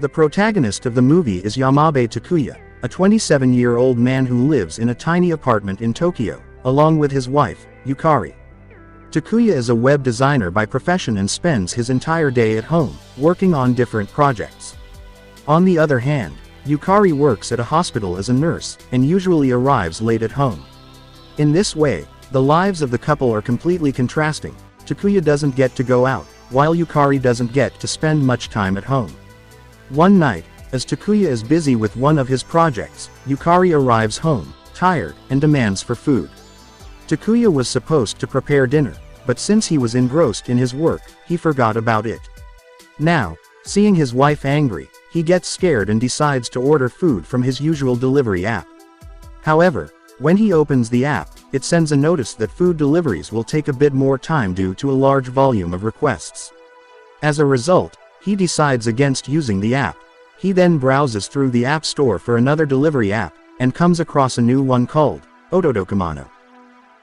The protagonist of the movie is Yamabe Takuya, a 27-year-old man who lives in a tiny apartment in Tokyo, along with his wife, Yukari. Takuya is a web designer by profession and spends his entire day at home, working on different projects. On the other hand, Yukari works at a hospital as a nurse, and usually arrives late at home. In this way, the lives of the couple are completely contrasting. Takuya doesn't get to go out, while Yukari doesn't get to spend much time at home. One night, as Takuya is busy with one of his projects, Yukari arrives home, tired, and demands for food. Takuya was supposed to prepare dinner, but since he was engrossed in his work, he forgot about it. Now, seeing his wife angry, he gets scared and decides to order food from his usual delivery app. However, when he opens the app, it sends a notice that food deliveries will take a bit more time due to a large volume of requests. As a result, he decides against using the app. He then browses through the App Store for another delivery app, and comes across a new one called Otodokemono.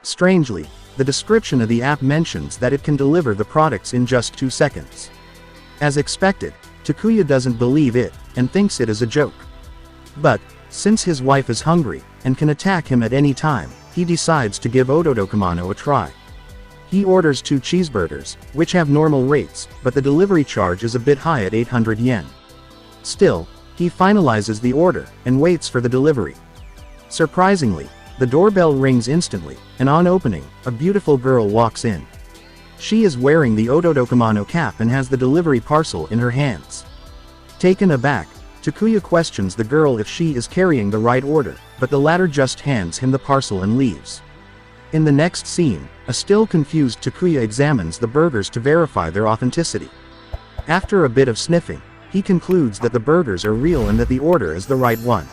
Strangely, the description of the app mentions that it can deliver the products in just 2 seconds. As expected, Takuya doesn't believe it, and thinks it is a joke. But, since his wife is hungry, and can attack him at any time, he decides to give Otodokemono a try. He orders 2 cheeseburgers, which have normal rates, but the delivery charge is a bit high at 800 yen. Still, he finalizes the order, and waits for the delivery. Surprisingly, the doorbell rings instantly, and on opening, a beautiful girl walks in. She is wearing the Otodokemono cap and has the delivery parcel in her hands. Taken aback, Takuya questions the girl if she is carrying the right order, but the latter just hands him the parcel and leaves. In the next scene, a still confused Takuya examines the burgers to verify their authenticity. After a bit of sniffing, he concludes that the burgers are real and that the order is the right one.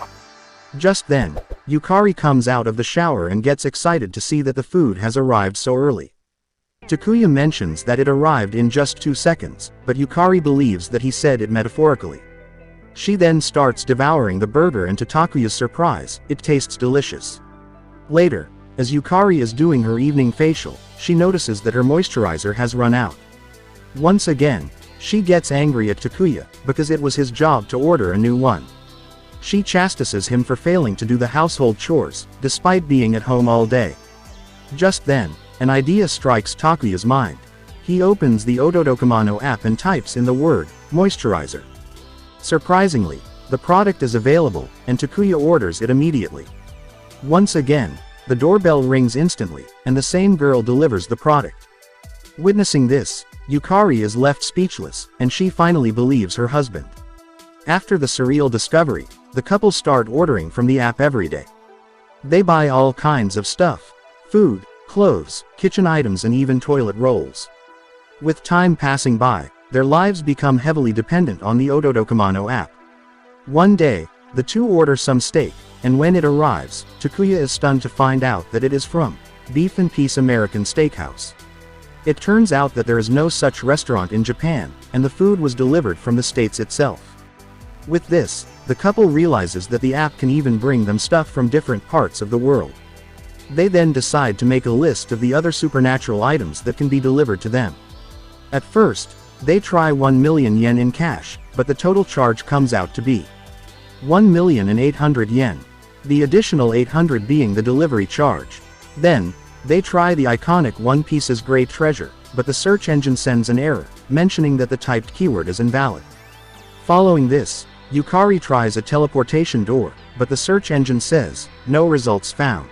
Just then, Yukari comes out of the shower and gets excited to see that the food has arrived so early. Takuya mentions that it arrived in just 2 seconds, but Yukari believes that he said it metaphorically. She then starts devouring the burger, and to Takuya's surprise, it tastes delicious. Later, as Yukari is doing her evening facial, she notices that her moisturizer has run out. Once again, she gets angry at Takuya, because it was his job to order a new one. She chastises him for failing to do the household chores, despite being at home all day. Just then, an idea strikes Takuya's mind. He opens the Otodokemono app and types in the word, moisturizer. Surprisingly, the product is available, and Takuya orders it immediately. Once again, the doorbell rings instantly, and the same girl delivers the product. Witnessing this, Yukari is left speechless, and she finally believes her husband. After the surreal discovery, the couple start ordering from the app every day. They buy all kinds of stuff: food, clothes, kitchen items, and even toilet rolls. With time passing by, their lives become heavily dependent on the Otodokemono app. One day, the two order some steak, and when it arrives, Takuya is stunned to find out that it is from Beef and Peace American Steakhouse. It turns out that there is no such restaurant in Japan, and the food was delivered from the States itself. With this, the couple realizes that the app can even bring them stuff from different parts of the world. They then decide to make a list of the other supernatural items that can be delivered to them. At first, they try 1 million yen in cash, but the total charge comes out to be 1,800,000 yen. The additional 800 being the delivery charge. Then, they try the iconic One Piece's Great Treasure, but the search engine sends an error, mentioning that the typed keyword is invalid. Following this, Yukari tries a teleportation door, but the search engine says, no results found.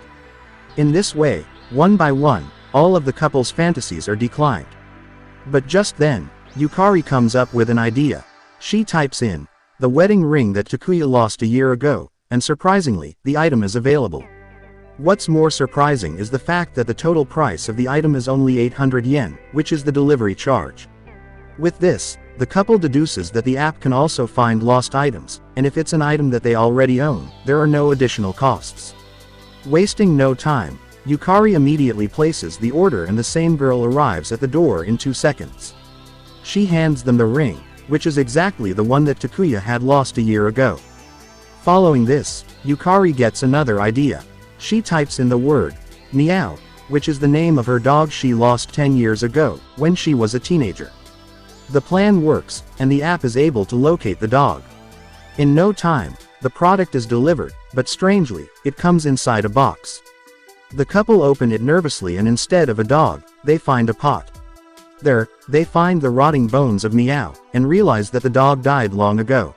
In this way, one by one, all of the couple's fantasies are declined. But just then, Yukari comes up with an idea. She types in, the wedding ring that Takuya lost a year ago, and surprisingly, the item is available. What's more surprising is the fact that the total price of the item is only 800 yen, which is the delivery charge. With this, the couple deduces that the app can also find lost items, and if it's an item that they already own, there are no additional costs. Wasting no time, Yukari immediately places the order, and the same girl arrives at the door in 2 seconds. She hands them the ring, which is exactly the one that Takuya had lost a year ago. Following this, Yukari gets another idea. She types in the word, meow, which is the name of her dog she lost 10 years ago, when she was a teenager. The plan works, and the app is able to locate the dog. In no time, the product is delivered, but strangely, it comes inside a box. The couple open it nervously and instead of a dog, they find a pot. There, they find the rotting bones of Meow, and realize that the dog died long ago.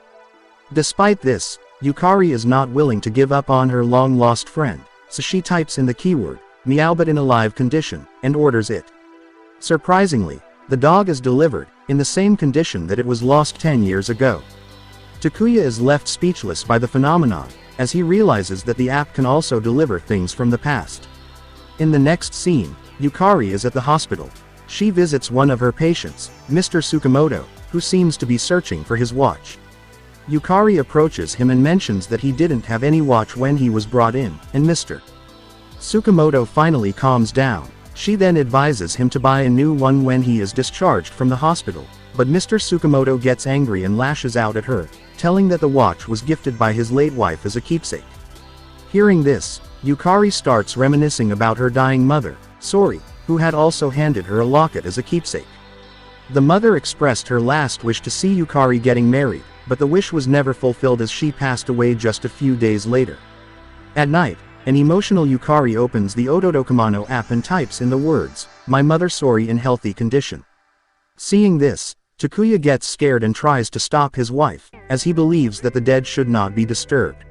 Despite this, Yukari is not willing to give up on her long-lost friend, so she types in the keyword, Meow but in a live condition, and orders it. Surprisingly, the dog is delivered, in the same condition that it was lost 10 years ago. Takuya is left speechless by the phenomenon, as he realizes that the app can also deliver things from the past. In the next scene, Yukari is at the hospital. She visits one of her patients, Mr. Tsukamoto, who seems to be searching for his watch. Yukari approaches him and mentions that he didn't have any watch when he was brought in, and Mr. Tsukamoto finally calms down. She then advises him to buy a new one when he is discharged from the hospital, but Mr. Tsukamoto gets angry and lashes out at her, telling that the watch was gifted by his late wife as a keepsake. Hearing this, Yukari starts reminiscing about her dying mother, Sori, who had also handed her a locket as a keepsake. The mother expressed her last wish to see Yukari getting married, but the wish was never fulfilled as she passed away just a few days later. At night, an emotional Yukari opens the Otodokemono app and types in the words, "My mother Sori in healthy condition." Seeing this, Takuya gets scared and tries to stop his wife, as he believes that the dead should not be disturbed.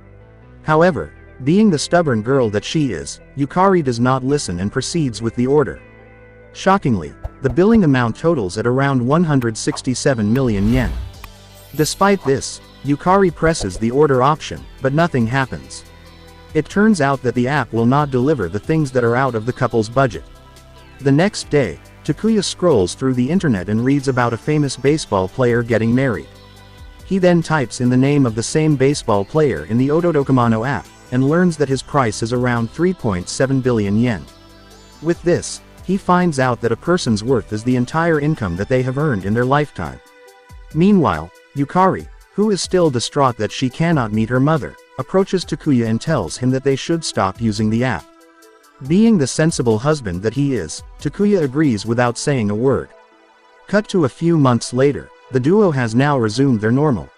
However, being the stubborn girl that she is, Yukari does not listen and proceeds with the order. Shockingly, the billing amount totals at around 167 million yen. Despite this, Yukari presses the order option, but nothing happens. It turns out that the app will not deliver the things that are out of the couple's budget. The next day, Takuya scrolls through the internet and reads about a famous baseball player getting married. He then types in the name of the same baseball player in the Otodokemono app, and learns that his price is around 3.7 billion yen. With this, he finds out that a person's worth is the entire income that they have earned in their lifetime. Meanwhile, Yukari, who is still distraught that she cannot meet her mother, approaches Takuya and tells him that they should stop using the app. Being the sensible husband that he is, Takuya agrees without saying a word. Cut to a few months later, the duo has now resumed their normal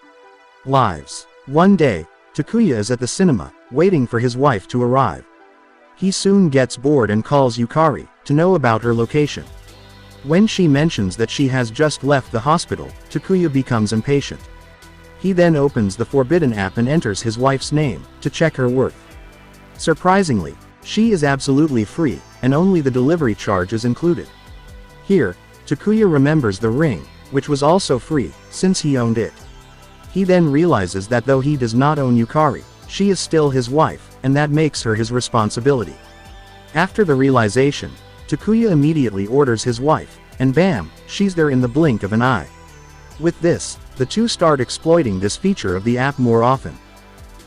lives. One day, Takuya is at the cinema, waiting for his wife to arrive. He soon gets bored and calls Yukari, to know about her location. When she mentions that she has just left the hospital, Takuya becomes impatient. He then opens the Forbidden app and enters his wife's name, to check her worth. Surprisingly, she is absolutely free, and only the delivery charge is included. Here, Takuya remembers the ring, which was also free, since he owned it. He then realizes that though he does not own Yukari, she is still his wife, and that makes her his responsibility. After the realization, Takuya immediately orders his wife, and bam, she's there in the blink of an eye. With this, the two start exploiting this feature of the app more often.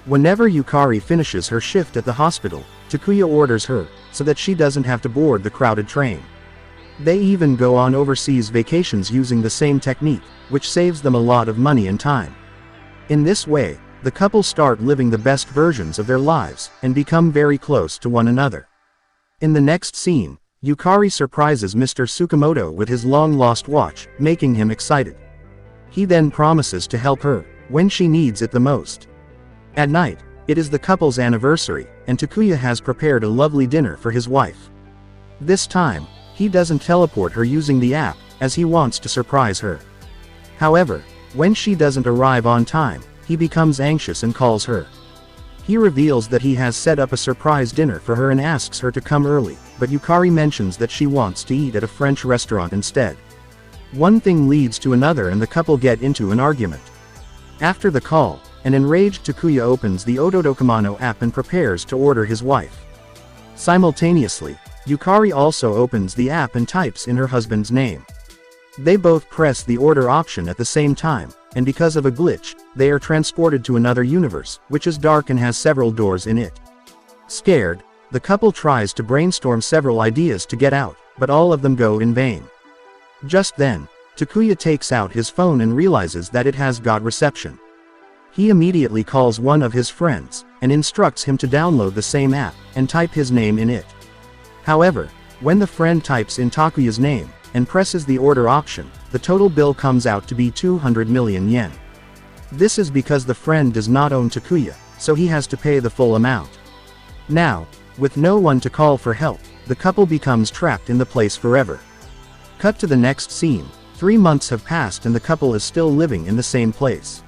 Whenever Yukari finishes her shift at the hospital, Takuya orders her, so that she doesn't have to board the crowded train. They even go on overseas vacations using the same technique, which saves them a lot of money and time. In this way, the couple start living the best versions of their lives, and become very close to one another. In the next scene, Yukari surprises Mr. Tsukamoto with his long-lost watch, making him excited. He then promises to help her, when she needs it the most. At night, it is the couple's anniversary, and Takuya has prepared a lovely dinner for his wife. This time, he doesn't teleport her using the app, as he wants to surprise her. However, when she doesn't arrive on time, he becomes anxious and calls her. He reveals that he has set up a surprise dinner for her and asks her to come early, but Yukari mentions that she wants to eat at a French restaurant instead. One thing leads to another and the couple get into an argument. After the call, an enraged Takuya opens the Otodokemono app and prepares to order his wife. Simultaneously, Yukari also opens the app and types in her husband's name. They both press the order option at the same time, and because of a glitch, they are transported to another universe, which is dark and has several doors in it. Scared, the couple tries to brainstorm several ideas to get out, but all of them go in vain. Just then, Takuya takes out his phone and realizes that it has got reception. He immediately calls one of his friends, and instructs him to download the same app, and type his name in it. However, when the friend types in Takuya's name, and presses the order option, the total bill comes out to be 200 million yen. This is because the friend does not own Takuya, so he has to pay the full amount. Now, with no one to call for help, the couple becomes trapped in the place forever. Cut to the next scene. 3 months have passed and the couple is still living in the same place.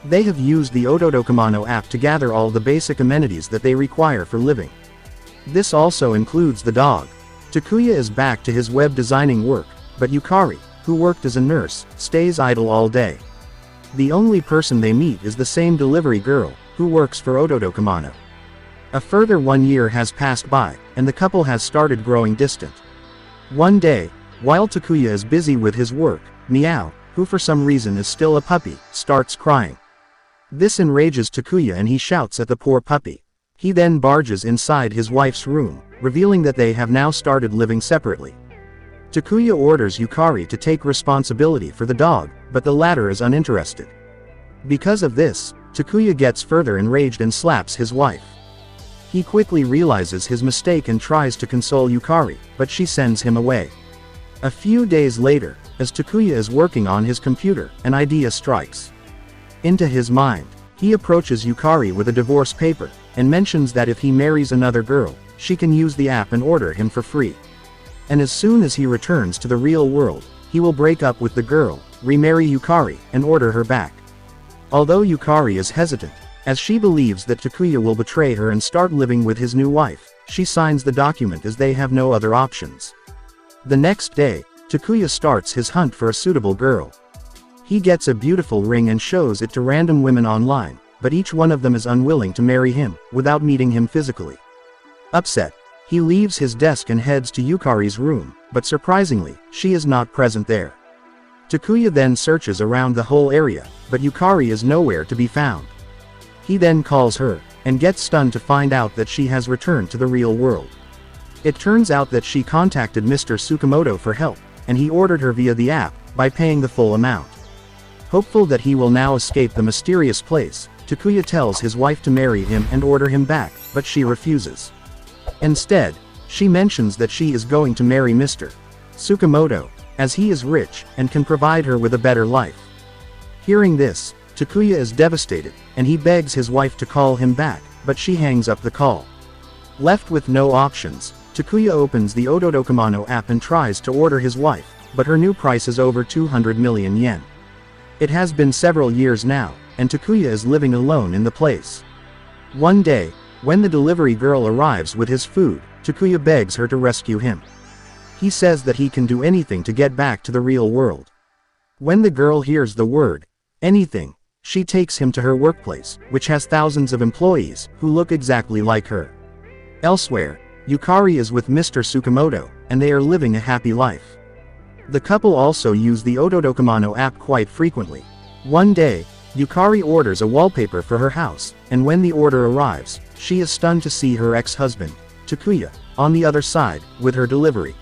They have used the Otodokemono app to gather all the basic amenities that they require for living. This also includes the dog. Takuya is back to his web designing work, but Yukari, who worked as a nurse, stays idle all day. The only person they meet is the same delivery girl, who works for Otodokemono. A further 1 year has passed by, and the couple has started growing distant. One day, while Takuya is busy with his work, Meow, who for some reason is still a puppy, starts crying. This enrages Takuya and he shouts at the poor puppy. He then barges inside his wife's room, revealing that they have now started living separately. Takuya orders Yukari to take responsibility for the dog, but the latter is uninterested. Because of this, Takuya gets further enraged and slaps his wife. He quickly realizes his mistake and tries to console Yukari, but she sends him away. A few days later, as Takuya is working on his computer, an idea strikes into his mind. He approaches Yukari with a divorce paper, and mentions that if he marries another girl, she can use the app and order him for free. And as soon as he returns to the real world, he will break up with the girl, remarry Yukari, and order her back. Although Yukari is hesitant, as she believes that Takuya will betray her and start living with his new wife, she signs the document as they have no other options. The next day, Takuya starts his hunt for a suitable girl. He gets a beautiful ring and shows it to random women online, but each one of them is unwilling to marry him, without meeting him physically. Upset, he leaves his desk and heads to Yukari's room, but surprisingly, she is not present there. Takuya then searches around the whole area, but Yukari is nowhere to be found. He then calls her, and gets stunned to find out that she has returned to the real world. It turns out that she contacted Mr. Tsukamoto for help, and he ordered her via the app, by paying the full amount. Hopeful that he will now escape the mysterious place, Takuya tells his wife to marry him and order him back, but she refuses. Instead, she mentions that she is going to marry Mr. Tsukamoto, as he is rich, and can provide her with a better life. Hearing this, Takuya is devastated, and he begs his wife to call him back, but she hangs up the call. Left with no options, Takuya opens the Otodokemono app and tries to order his wife, but her new price is over 200 million yen. It has been several years now, and Takuya is living alone in the place. One day, when the delivery girl arrives with his food, Takuya begs her to rescue him. He says that he can do anything to get back to the real world. When the girl hears the word, anything, she takes him to her workplace, which has thousands of employees, who look exactly like her. Elsewhere, Yukari is with Mr. Tsukamoto, and they are living a happy life. The couple also use the Otodokemono app quite frequently. One day, Yukari orders a wallpaper for her house, and when the order arrives, she is stunned to see her ex-husband, Takuya, on the other side, with her delivery.